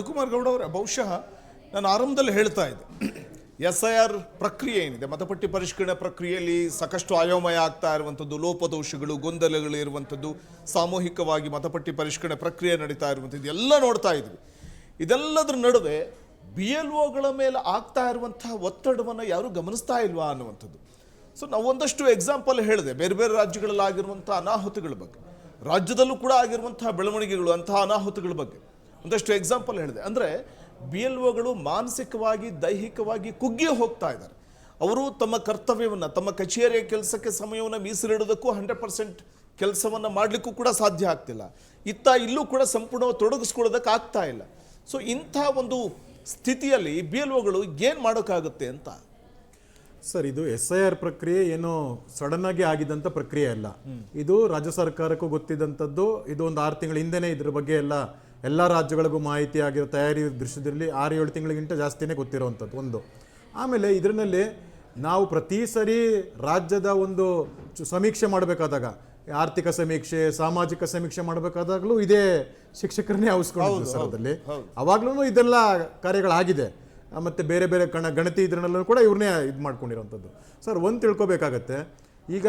ಮಧುಕುಮಾರ್ ಗೌಡ ಅವರ ಬಹುಶಃ ನಾನು ಆರಂಭದಲ್ಲಿ ಹೇಳ್ತಾ ಇದ್ದೆ, SIR ಪ್ರಕ್ರಿಯೆ ಏನಿದೆ, ಮತಪಟ್ಟಿ ಪರಿಷ್ಕರಣೆ ಪ್ರಕ್ರಿಯೆಯಲ್ಲಿ ಸಾಕಷ್ಟು ಅಯೋಮಯ ಆಗ್ತಾ ಇರುವಂಥದ್ದು, ಲೋಪದೋಷಗಳು, ಗೊಂದಲಗಳು ಇರುವಂಥದ್ದು, ಸಾಮೂಹಿಕವಾಗಿ ಮತಪಟ್ಟಿ ಪರಿಷ್ಕರಣೆ ಪ್ರಕ್ರಿಯೆ ನಡೀತಾ ಇರುವಂಥದ್ದು ಎಲ್ಲ ನೋಡ್ತಾ ಇದ್ವಿ. ಇದೆಲ್ಲದರ ನಡುವೆ BLOಗಳ ಮೇಲೆ ಆಗ್ತಾ ಇರುವಂತಹ ಒತ್ತಡವನ್ನು ಯಾರೂ ಗಮನಿಸ್ತಾ ಇಲ್ವಾ ಅನ್ನುವಂಥದ್ದು. ಸೊ ನಾವು ಒಂದಷ್ಟು ಎಕ್ಸಾಂಪಲ್ ಹೇಳಿದೆ, ಬೇರೆ ಬೇರೆ ರಾಜ್ಯಗಳಲ್ಲಿ ಆಗಿರುವಂಥ ಅನಾಹುತಗಳ ಬಗ್ಗೆ, ರಾಜ್ಯದಲ್ಲೂ ಕೂಡ ಆಗಿರುವಂತಹ ಬೆಳವಣಿಗೆಗಳು, ಅಂತಹ ಅನಾಹುತಗಳ ಬಗ್ಗೆ ಒಂದಷ್ಟು ಎಕ್ಸಾಂಪಲ್ ಹೇಳಿದೆ. ಅಂದರೆ BLOಗಳು ಮಾನಸಿಕವಾಗಿ, ದೈಹಿಕವಾಗಿ ಕುಗ್ಗಿ ಹೋಗ್ತಾ ಇದ್ದಾರೆ. ಅವರು ತಮ್ಮ ಕರ್ತವ್ಯವನ್ನು, ತಮ್ಮ ಕಚೇರಿಯ ಕೆಲಸಕ್ಕೆ ಸಮಯವನ್ನು ಮೀಸಲಿಡೋದಕ್ಕೂ 100% ಕೆಲಸವನ್ನು ಮಾಡಲಿಕ್ಕೂ ಕೂಡ ಸಾಧ್ಯ ಆಗ್ತಿಲ್ಲ. ಇಲ್ಲೂ ಕೂಡ ಸಂಪೂರ್ಣವಾಗಿ ತೊಡಗಿಸ್ಕೊಳ್ಳೋದಕ್ಕೆ ಆಗ್ತಾ ಇಲ್ಲ. ಸೊ ಇಂಥ ಒಂದು ಸ್ಥಿತಿಯಲ್ಲಿ BLOಗಳು ಏನು ಮಾಡೋಕ್ಕಾಗುತ್ತೆ ಅಂತ ಸರ್, ಇದು SIR ಪ್ರಕ್ರಿಯೆ ಏನೋ ಸಡನ್ ಆಗಿ ಆಗಿದ್ದಂಥ ಪ್ರಕ್ರಿಯೆ ಅಲ್ಲ. ಇದು ರಾಜ್ಯ ಸರ್ಕಾರಕ್ಕೂ ಗೊತ್ತಿದ್ದಂಥದ್ದು. ಇದು ಒಂದು 6 ತಿಂಗಳ ಹಿಂದೆನೇ ಇದ್ರ ಬಗ್ಗೆ ಎಲ್ಲ ರಾಜ್ಯಗಳಿಗೂ ಮಾಹಿತಿ ಆಗಿರೋ ತಯಾರಿ ದೃಶ್ಯದಲ್ಲಿ 6-7 ತಿಂಗಳಿಗಿಂತ ಜಾಸ್ತಿನೇ ಗೊತ್ತಿರೋವಂಥದ್ದು ಒಂದು. ಆಮೇಲೆ ಇದರಲ್ಲಿ ನಾವು ಪ್ರತಿ ಸರಿ ರಾಜ್ಯದ ಒಂದು ಸಮೀಕ್ಷೆ ಮಾಡಬೇಕಾದಾಗ, ಆರ್ಥಿಕ ಸಮೀಕ್ಷೆ, ಸಾಮಾಜಿಕ ಸಮೀಕ್ಷೆ ಮಾಡಬೇಕಾದಾಗಲೂ ಇದೇ ಶಿಕ್ಷಕರನ್ನೇ ಆವಿಸ್ಕೊಂಡಿದ್ದು ಸರ್. ಅದರಲ್ಲಿ ಅವಾಗ್ಲೂ ಇದೆಲ್ಲ ಕಾರ್ಯಗಳಾಗಿದೆ. ಮತ್ತು ಬೇರೆ ಬೇರೆ ಗಣತಿ ಇದರಲ್ಲೂ ಕೂಡ ಇವ್ರನ್ನೇ ಇದು ಮಾಡ್ಕೊಂಡಿರೋವಂಥದ್ದು. ಸರ್, ಒಂದು ತಿಳ್ಕೊಬೇಕಾಗತ್ತೆ, ಈಗ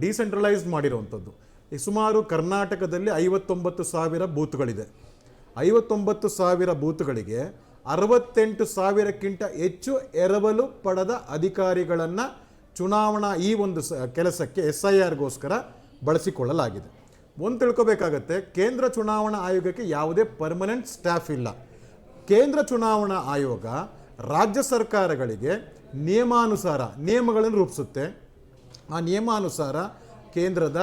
ಡಿಸೆಂಟ್ರಲೈಸ್ಡ್ ಮಾಡಿರೋವಂಥದ್ದು ಸುಮಾರು ಕರ್ನಾಟಕದಲ್ಲಿ 59,000 ಬೂತ್ಗಳಿದೆ. 59,000 ಬೂತ್ಗಳಿಗೆ 68,000ಕ್ಕಿಂತ ಹೆಚ್ಚು ಎರವಲು ಪಡೆದ ಅಧಿಕಾರಿಗಳನ್ನು ಚುನಾವಣಾ ಈ ಒಂದು ಕೆಲಸಕ್ಕೆ SIRಗೋಸ್ಕರ ಬಳಸಿಕೊಳ್ಳಲಾಗಿದೆ. ಒಂದು ತಿಳ್ಕೊಬೇಕಾಗತ್ತೆ, ಕೇಂದ್ರ ಚುನಾವಣಾ ಆಯೋಗಕ್ಕೆ ಯಾವುದೇ ಪರ್ಮನೆಂಟ್ ಸ್ಟಾಫ್ ಇಲ್ಲ. ಕೇಂದ್ರ ಚುನಾವಣಾ ಆಯೋಗ ರಾಜ್ಯ ಸರ್ಕಾರಗಳಿಗೆ ನಿಯಮಾನುಸಾರ ನಿಯಮಗಳನ್ನು ರೂಪಿಸುತ್ತೆ. ಆ ನಿಯಮಾನುಸಾರ ಕೇಂದ್ರದ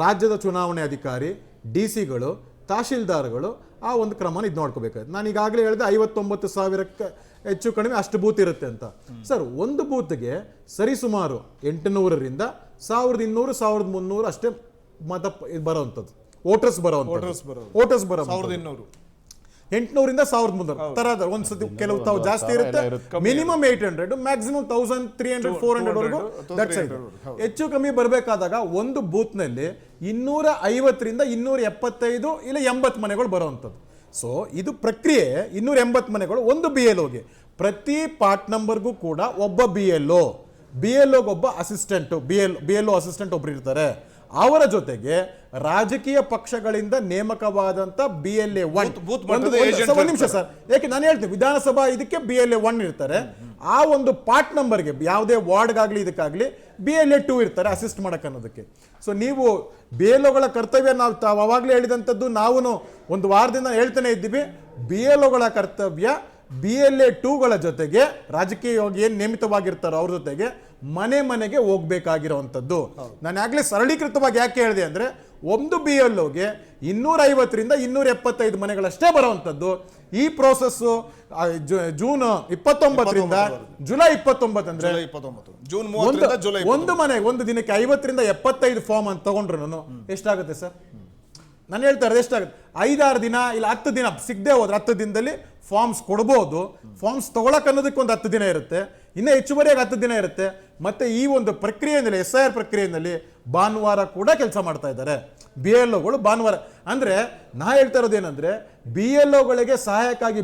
ರಾಜ್ಯದ ಚುನಾವಣೆ ಅಧಿಕಾರಿ, DCಗಳು, ತಹಶೀಲ್ದಾರ್ಗಳು ಆ ಒಂದು ಕ್ರಮನ ಇದು ನೋಡ್ಕೋಬೇಕಾಗುತ್ತೆ. ನಾನು ಈಗಾಗಲೇ ಹೇಳಿದೆ 59,000ಕ್ಕೆ ಹೆಚ್ಚು ಕಡಿಮೆ ಅಷ್ಟು ಬೂತ್ ಇರುತ್ತೆ ಅಂತ. ಸರ್, ಒಂದು ಬೂತ್ಗೆ ಸರಿಸುಮಾರು 800ರಿಂದ 1,200, 1,300 ಅಷ್ಟೇ ಮತ ಬರೋವಂಥದ್ದು, ವೋಟರ್ಸ್ ಬರೋವಂಥದ್ದು. 800ರಿಂದ 1,300 ತರದ ಒಂದ್ಸತಿ ಕೆಲವು ತಾವು ಜಾಸ್ತಿ ಇರುತ್ತೆ. ಮಿನಿಮಮ್ 800, ಮ್ಯಾಕ್ಸಿಮಮ್ 1,300, 400 ವರೆಗೂ ಹೆಚ್ಚು ಕಮ್ಮಿ ಬರಬೇಕಾದಾಗ ಒಂದು ಬೂತ್ನಲ್ಲಿ 250ರಿಂದ 275 ಇಲ್ಲ 80 ಮನೆಗಳು ಬರುವಂಥದ್ದು. ಸೊ ಇದು ಪ್ರಕ್ರಿಯೆ. 280 ಮನೆಗಳು ಒಂದು BLOಗೆ. ಪ್ರತಿ ಪಾರ್ಟ್ ನಂಬರ್ಗೂ ಕೂಡ ಒಬ್ಬ BLOಗೆ ಒಬ್ಬ ಅಸಿಸ್ಟೆಂಟು, BLO ಅಸಿಸ್ಟೆಂಟ್ ಒಬ್ರು ಇರ್ತಾರೆ. ಅವರ ಜೊತೆಗೆ ರಾಜಕೀಯ ಪಕ್ಷಗಳಿಂದ ನೇಮಕವಾದಂತ BLA 1. ಒಂದು ನಿಮಿಷ ಸರ್, ಯಾಕೆ ನಾನು ಹೇಳ್ತೀನಿ, ವಿಧಾನಸಭಾ ಇದಕ್ಕೆ BLA 1 ಇರ್ತಾರೆ. ಆ ಒಂದು ಪಾರ್ಟ್ ನಂಬರ್ಗೆ ಯಾವುದೇ ವಾರ್ಡ್ಗಾಗ್ಲಿ ಇದಕ್ಕಾಗ್ಲಿ BLA 2 ಇರ್ತಾರೆ ಅಸಿಸ್ಟ್ ಮಾಡಕ್ ಅನ್ನೋದಕ್ಕೆ. ಸೊ ನೀವು BLOಗಳ ಕರ್ತವ್ಯ ನಾವು ಅವಾಗಲೇ ಹೇಳಿದಂಥದ್ದು, ನಾವು ಒಂದು ವಾರದಿಂದ ಹೇಳ್ತಾನೆ ಇದ್ದೀವಿ. BLOಗಳ ಕರ್ತವ್ಯ BLA 2ಗಳ ಜೊತೆಗೆ ರಾಜಕೀಯವಾಗಿ ಏನು ನೇಮಿತವಾಗಿರ್ತಾರೋ ಅವ್ರ ಜೊತೆಗೆ ಮನೆ ಮನೆಗೆ ಹೋಗ್ಬೇಕಾಗಿರುವಂಥದ್ದು. ನಾನು ಆಗ್ಲೇ ಸರಳೀಕೃತವಾಗಿ ಯಾಕೆ ಹೇಳಿದೆ ಅಂದ್ರೆ, ಒಂದು BLOಗೆ 250ರಿಂದ 275 ಮನೆಗಳಷ್ಟೇ ಬರುವಂಥದ್ದು. ಈ ಪ್ರೋಸೆಸ್ ಜೂನ್ 29ರಿಂದ ಜುಲೈ 29 ಅಂದ್ರೆ ಒಂದು ಮನೆ ಒಂದು ದಿನಕ್ಕೆ 50ರಿಂದ 75 ಫಾರ್ಮ್ ಅಂತ ತಗೊಂಡ್ರು ಎಷ್ಟಾಗುತ್ತೆ ಸರ್? ನಾನು ಹೇಳ್ತಾ ಇರೋದು ಎಷ್ಟಾಗುತ್ತೆ? 5-6 ದಿನ ಇಲ್ಲ 10 ದಿನ ಸಿಗದೆ ಹೋದ್ರೆ 10 ದಿನದಲ್ಲಿ ಫಾರ್ಮ್ಸ್ ಕೊಡ್ಬೋದು. ಫಾರ್ಮ್ಸ್ ತಗೊಳಕ್ ಅನ್ನೋದಕ್ಕೆ ಒಂದು 10 ದಿನ ಇರುತ್ತೆ, ಇನ್ನು ಹೆಚ್ಚುವರಿಯಾಗಿ 10 ದಿನ ಇರುತ್ತೆ. ಮತ್ತೆ ಈ ಒಂದು ಪ್ರಕ್ರಿಯೆಯಲ್ಲಿ SIR ಪ್ರಕ್ರಿಯೆಯಲ್ಲಿ ಭಾನುವಾರ ಕೂಡ ಕೆಲಸ ಮಾಡ್ತಾ ಇದ್ದಾರೆ BLOಗಳು. ಭಾನುವಾರ ಅಂದ್ರೆ ನಾ ಹೇಳ್ತಾ ಇರೋದೇನಂದ್ರೆ, BLOಗಳಿಗೆ ಸಹಾಯಕ್ಕಾಗಿ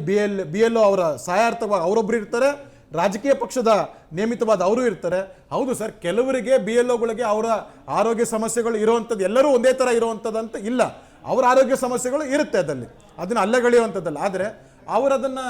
BLO ಅವರ ಸಹಾಯಾರ್ಥವಾಗಿ ಅವರೊಬ್ರು ಇರ್ತಾರೆ, ರಾಜಕೀಯ ಪಕ್ಷದ ನೇಮಿತವಾದ ಅವರು ಇರ್ತಾರೆ. ಹೌದು ಸರ್, ಕೆಲವರಿಗೆ BLOಗಳಿಗೆ ಅವರ ಆರೋಗ್ಯ ಸಮಸ್ಯೆಗಳು ಇರುವಂಥದ್ದು, ಎಲ್ಲರೂ ಒಂದೇ ಥರ ಇರುವಂಥದ್ದಂತ ಇಲ್ಲ. ಅವರ ಆರೋಗ್ಯ ಸಮಸ್ಯೆಗಳು ಇರುತ್ತೆ, ಅದನ್ನ ಅಲ್ಲಗಳೆಯುವಂಥದ್ದಲ್ಲ. ಆದರೆ ಅವರದನ್ನು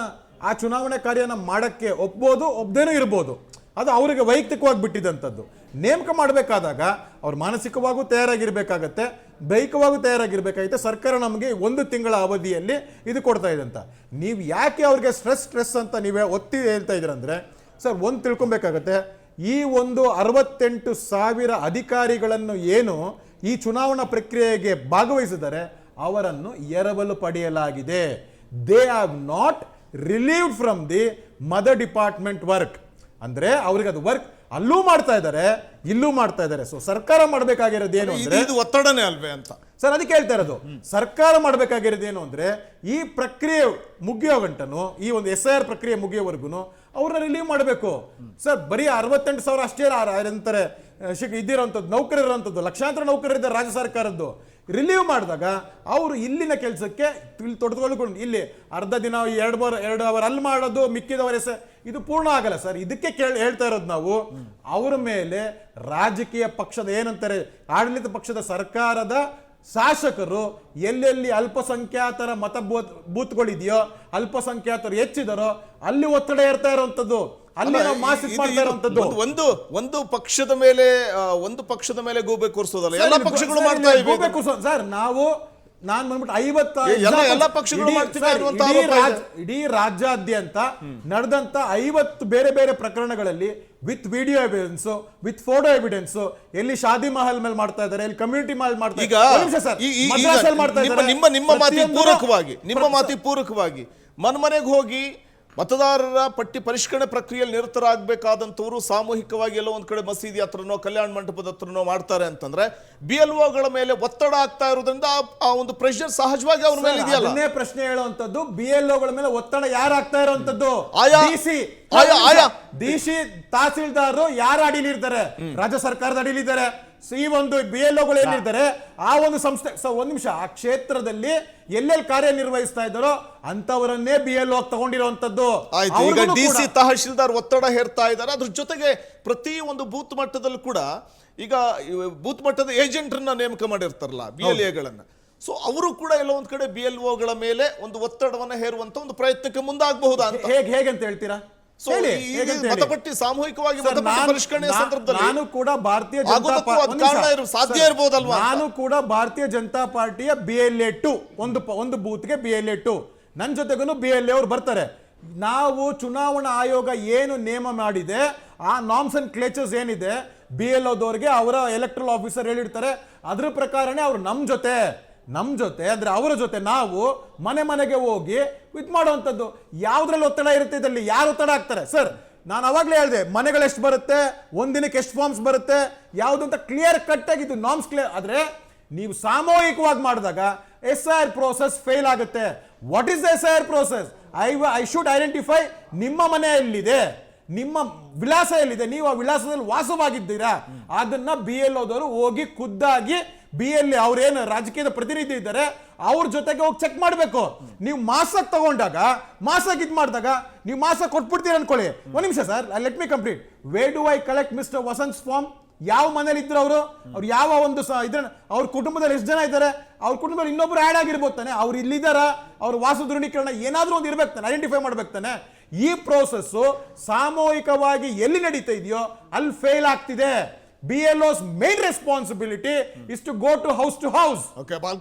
ಆ ಚುನಾವಣೆ ಕಾರ್ಯನ ಮಾಡೋಕ್ಕೆ ಒಪ್ಪದೇನೂ ಇರ್ಬೋದು. ಅದು ಅವರಿಗೆ ವೈಯಕ್ತಿಕವಾಗಿ ಬಿಟ್ಟಿದ್ದಂಥದ್ದು. ನೇಮಕ ಮಾಡಬೇಕಾದಾಗ ಅವ್ರು ಮಾನಸಿಕವಾಗೂ ತಯಾರಾಗಿರ್ಬೇಕಾಗತ್ತೆ, ದೈಹಿಕವಾಗೂ ತಯಾರಾಗಿರ್ಬೇಕಾಗುತ್ತೆ. ಸರ್ಕಾರ ನಮಗೆ 1 ತಿಂಗಳ ಅವಧಿಯಲ್ಲಿ ಇದು ಕೊಡ್ತಾ ಇದೆ ಅಂತ. ನೀವು ಯಾಕೆ ಅವ್ರಿಗೆ ಸ್ಟ್ರೆಸ್ ಅಂತ ನೀವೇ ಒತ್ತಿ ಹೇಳ್ತಾ ಇದ್ದೀರಂದ್ರೆ, ಸರ್ ಒಂದು ತಿಳ್ಕೊಬೇಕಾಗತ್ತೆ, ಈ ಒಂದು 68,000 ಅಧಿಕಾರಿಗಳನ್ನು ಏನು ಈ ಚುನಾವಣಾ ಪ್ರಕ್ರಿಯೆಗೆ ಭಾಗವಹಿಸಿದರೆ ಅವರನ್ನು ಎರವಲು ಪಡೆಯಲಾಗಿದೆ. They have not relieved from the mother department work. ಅಂದ್ರೆ ಅವ್ರಿಗೆ ಅದು ವರ್ಕ್ ಅಲ್ಲೂ ಮಾಡ್ತಾ ಇದ್ದಾರೆ, ಇಲ್ಲೂ ಮಾಡ್ತಾ ಇದ್ದಾರೆ. ಸೊ ಸರ್ಕಾರ ಮಾಡಬೇಕಾಗಿರೋದು ಏನು ಅಂದ್ರೆ, ಇದು ಒತ್ತಡನೇ ಅಲ್ವೇ ಅಂತ ಸರ್ ಅದಕ್ಕೆ ಹೇಳ್ತಾ ಇರೋದು. ಸರ್ಕಾರ ಮಾಡಬೇಕಾಗಿರೋದು ಏನು ಅಂದ್ರೆ, ಈ ಪ್ರಕ್ರಿಯೆ ಮುಗಿಯೋ ಗಂಟನು, ಈ ಒಂದು SIR ಪ್ರಕ್ರಿಯೆ ಮುಗಿಯೋವರೆಗೂ ಅವ್ರನ್ನ ರಿಲೀವ್ ಮಾಡಬೇಕು. ಸರ್ ಬರೀ 68,000 ಅಷ್ಟೇ ಅಂತಾರೆ ಇದ್ದಿರೋಂಥದ್ದು ನೌಕರರು ಇರೋಂಥದ್ದು. ಲಕ್ಷಾಂತರ ನೌಕರರಿದ್ದಾರೆ ರಾಜ್ಯ ಸರ್ಕಾರದ್ದು. ರಿಲೀವ್ ಮಾಡಿದಾಗ ಅವರು ಇಲ್ಲಿನ ಕೆಲಸಕ್ಕೆ ಇಲ್ಲಿ ತೊಡೆದುಕೊಂಡು ಇಲ್ಲಿ ಅರ್ಧ ದಿನ 2 ಅವರ್ ಅಲ್ಲಿ ಮಾಡೋದು ಮಿಕ್ಕಿದವರ ಇದು ಪೂರ್ಣ ಆಗಲ್ಲ ಸರ್. ಇದಕ್ಕೆ ಹೇಳ್ತಾ ಇರೋದು ನಾವು ಅವರ ಮೇಲೆ ರಾಜಕೀಯ ಪಕ್ಷದ ಏನಂತಾರೆ ಆಡಳಿತ ಪಕ್ಷದ ಸರ್ಕಾರದ ಶಾಸಕರು ಎಲ್ಲೆಲ್ಲಿ ಅಲ್ಪಸಂಖ್ಯಾತರ ಮತ ಬೂತ್ಗಳಿದೆಯೋ ಅಲ್ಪಸಂಖ್ಯಾತರು ಹೆಚ್ಚಿದರೋ ಅಲ್ಲಿ ಒತ್ತಡ ಇರ್ತಾ ಇರುವಂತದ್ದು, ಅಲ್ಲಿ ನಾವು ಮಾಸಿಕ್ ಮಾಡ್ತಾ ಇರುವಂತದ್ದು. ಒಂದು ಪಕ್ಷದ ಮೇಲೆ ಗೂಬೆ ಕೂರಿಸೋದಲ್ಲ, ಎಲ್ಲ ಪಕ್ಷಗಳು ಮಾಡ್ತಾ ಇವೆ ಸರ್. ನಾನ್ ಬಂದ್ಬಿಟ್ಟು 50 ಎಲ್ಲ ಪಕ್ಷಗಳು ಇಡೀ ರಾಜ್ಯಾದ್ಯಂತ ನಡೆದಂತ 50 ಬೇರೆ ಬೇರೆ ಪ್ರಕರಣಗಳಲ್ಲಿ with video evidence, with photo evidence, ಎಲ್ಲಿ ಶಾದಿ ಮಹಲ್ ಮೇಲೆ ಮಾಡ್ತಾ ಇದ್ದಾರೆ, ಎಲ್ಲಿ ಕಮ್ಯುನಿಟಿ ಮಾಲ್ ಮಾಡ್ತಾ ಇದ್ದಾರೆ. ನಿಮ್ಮ ಮಾತಿ ಪೂರಕವಾಗಿ ಮನೆಗೆ ಹೋಗಿ ಮತದಾರರ ಪಟ್ಟಿ ಪರಿಷ್ಕರಣೆ ಪ್ರಕ್ರಿಯೆಯಲ್ಲಿ ನಿರತರಾಗಬೇಕಾದಂಥವ್ರು ಸಾಮೂಹಿಕವಾಗಿ ಎಲ್ಲೋ ಒಂದ್ ಕಡೆ ಮಸೀದಿ ಹತ್ರನೋ ಕಲ್ಯಾಣ ಮಂಟಪದ ಹತ್ರನೋ ಮಾಡ್ತಾರೆ ಅಂತಂದ್ರೆ BLOಗಳ ಮೇಲೆ ಒತ್ತಡ ಆಗ್ತಾ ಇರೋದ್ರಿಂದ ಆ ಒಂದು ಪ್ರೆಷರ್ ಸಹಜವಾಗಿ ಅವ್ರ ಮೇಲೆ ಇದೆಯಲ್ಲ. ಅದನ್ನೇ ಪ್ರಶ್ನೆ ಹೇಳುವಂತದ್ದು, BLOಗಳ ಮೇಲೆ ಒತ್ತಡ ಯಾರು ಆಗ್ತಾ ಇರುವಂತದ್ದು? ಡಿಸಿ ತಹಸೀಲ್ದಾರ್ ಯಾರ ಅಡಿಲಿರ್ತಾರೆ? ರಾಜ್ಯ ಸರ್ಕಾರದ ಅಡಿಲಿದ್ದಾರೆ. ಈ ಒಂದು BLOಗಳು ಏನಿರ್ತಾರೆ ಆ ಒಂದು ಸಂಸ್ಥೆ ಒಂದ್ ನಿಮಿಷ ಆ ಕ್ಷೇತ್ರದಲ್ಲಿ ಎಲ್ಲೆಲ್ಲಿ ಕಾರ್ಯನಿರ್ವಹಿಸ್ತಾ ಇದ್ದಾರೋ ಅಂತವರನ್ನೇ BLO ತಗೊಂಡಿರುವಂತದ್ದು. ಈಗ ಡಿಸಿ ತಹಶೀಲ್ದಾರ್ ಒತ್ತಡ ಹೇರ್ತಾ ಇದ್ದಾರೆ. ಅದ್ರ ಜೊತೆಗೆ ಪ್ರತಿ ಒಂದು ಬೂತ್ ಮಟ್ಟದಲ್ಲೂ ಕೂಡ ಈಗ ಬೂತ್ ಮಟ್ಟದ ಏಜೆಂಟ್ರನ್ನ ನೇಮಕ ಮಾಡಿರ್ತಾರಲ್ಲ BLAಗಳನ್ನ. ಸೊ ಅವರು ಕೂಡ ಎಲ್ಲ ಒಂದ್ ಕಡೆ BLOಗಳ ಮೇಲೆ ಒಂದು ಒತ್ತಡವನ್ನ ಹೇರುವಂತ ಒಂದು ಪ್ರಯತ್ನಕ್ಕೆ ಮುಂದಾಗಬಹುದಾ ಅಂತ ಹೇಗಂತ ಹೇಳ್ತೀರಾ? ಮತಪಟ್ಟಿ ಸಾಮೂಹಿಕವಾಗಿ ಪರಿಷ್ಕರಣೆಯ ಸಂದರ್ಭದಲ್ಲಿ ನಾನು ಕೂಡ ಭಾರತೀಯ ಜನತಾ ಪಾರ್ಟಿಯ BLA 2 ಒಂದು ಬೂತ್ಗೆ BLA 2 ನನ್ನ ಜೊತೆಗೂ BLA ಅವರು ಬರ್ತಾರೆ. ನಾವು ಚುನಾವಣಾ ಆಯೋಗ ಏನು ನೇಮ ಮಾಡಿದೆ ಆ ನಾರ್ಮ್ಸ್ ಅಂಡ್ ಕ್ಲೇಚರ್ಸ್ ಏನಿದೆ BLOದವರಿಗೆ ಅವರ ಎಲೆಕ್ಟ್ರಲ್ ಆಫೀಸರ್ ಹೇಳಿರ್ತಾರೆ, ಅದ್ರ ಪ್ರಕಾರನೇ ಅವ್ರು ನಮ್ ಜೊತೆ ಅಂದ್ರೆ ಅವರ ಜೊತೆ ನಾವು ಮನೆಗೆ ಹೋಗಿ ಇದು ಮಾಡುವಂಥದ್ದು. ಯಾವ್ದ್ರಲ್ಲಿ ಒತ್ತಡ ಇರುತ್ತೆ, ಇದರಲ್ಲಿ ಯಾರು ಒತ್ತಡ ಆಗ್ತಾರೆ ಸರ್? ನಾನು ಅವಾಗಲೇ ಹೇಳಿದೆ, ಮನೆಗಳು ಎಷ್ಟು ಬರುತ್ತೆ, ಒಂದಿನಕ್ಕೆ ಎಷ್ಟು ಫಾರ್ಮ್ಸ್ ಬರುತ್ತೆ, ಯಾವುದು ಅಂತ ಕ್ಲಿಯರ್ ಕಟ್ ಆಗಿದ್ದು ನಾರ್ಮ್ಸ್ ಕ್ಲಿಯರ್. ಆದ್ರೆ ನೀವು ಸಾಮೂಹಿಕವಾಗಿ ಮಾಡಿದಾಗ SIR ಪ್ರೋಸೆಸ್ ಫೇಲ್ ಆಗುತ್ತೆ. What is the SIR process? I should identify ನಿಮ್ಮ ಮನೆ ಎಲ್ಲಿದೆ, ನಿಮ್ಮ ವಿಳಾಸ ಎಲ್ಲಿದೆ, ನೀವು ಆ ವಿಳಾಸದಲ್ಲಿ ವಾಸವಾಗಿದ್ದೀರಾ, ಅದನ್ನ BLOದವರು ಹೋಗಿ ಖುದ್ದಾಗಿ BLA ಅವ್ರೇನು ರಾಜಕೀಯದ ಪ್ರತಿನಿಧಿ ಇದ್ದಾರೆ ಅವ್ರ ಜೊತೆಗೆ ಹೋಗಿ ಚೆಕ್ ಮಾಡಬೇಕು. ನೀವು ಮಾಸಕ್ ತಗೊಂಡಾಗ ಮಾಸಕ್ ಇದು ಮಾಡಿದಾಗ ನೀವು ಮಾಸಕ್ ಕೊಟ್ಬಿಡ್ತೀರ ಅನ್ಕೊಳ್ಳಿ. ಒಂದ್ ನಿಮಿಷ sir, let me complete. Where do I collect mister Vasant form? ಯಾವ ಮನೇಲಿ ಇದ್ರು ಅವ್ರು ಯಾವ ಒಂದು ಅವ್ರ ಕುಟುಂಬದಲ್ಲಿ ಎಷ್ಟು ಜನ ಇದ್ದಾರೆ, ಅವ್ರ ಕುಟುಂಬದಲ್ಲಿ ಇನ್ನೊಬ್ರು ಆಡ್ ಆಗಿರ್ಬೋದು ತಾನೆ, ಅವ್ರು ಇಲ್ಲಿದ್ದಾರ, ಅವ್ರ ವಾಸ ದೃಢೀಕರಣ ಏನಾದ್ರೂ ಒಂದು ಇರ್ಬೇಕು ತಾನೆ, ಐಡೆಂಟಿಫೈ ಮಾಡ್ಬೇಕು ತಾನೆ. ಈ ಪ್ರೋಸೆಸ್ ಸಾಮೂಹಿಕವಾಗಿ ಎಲ್ಲಿ ನಡೀತಾ ಇದೆಯೋ ಅಲ್ಲಿ ಫೇಲ್ ಆಗ್ತಿದೆ. BLO's main responsibility is to go to house. Okay,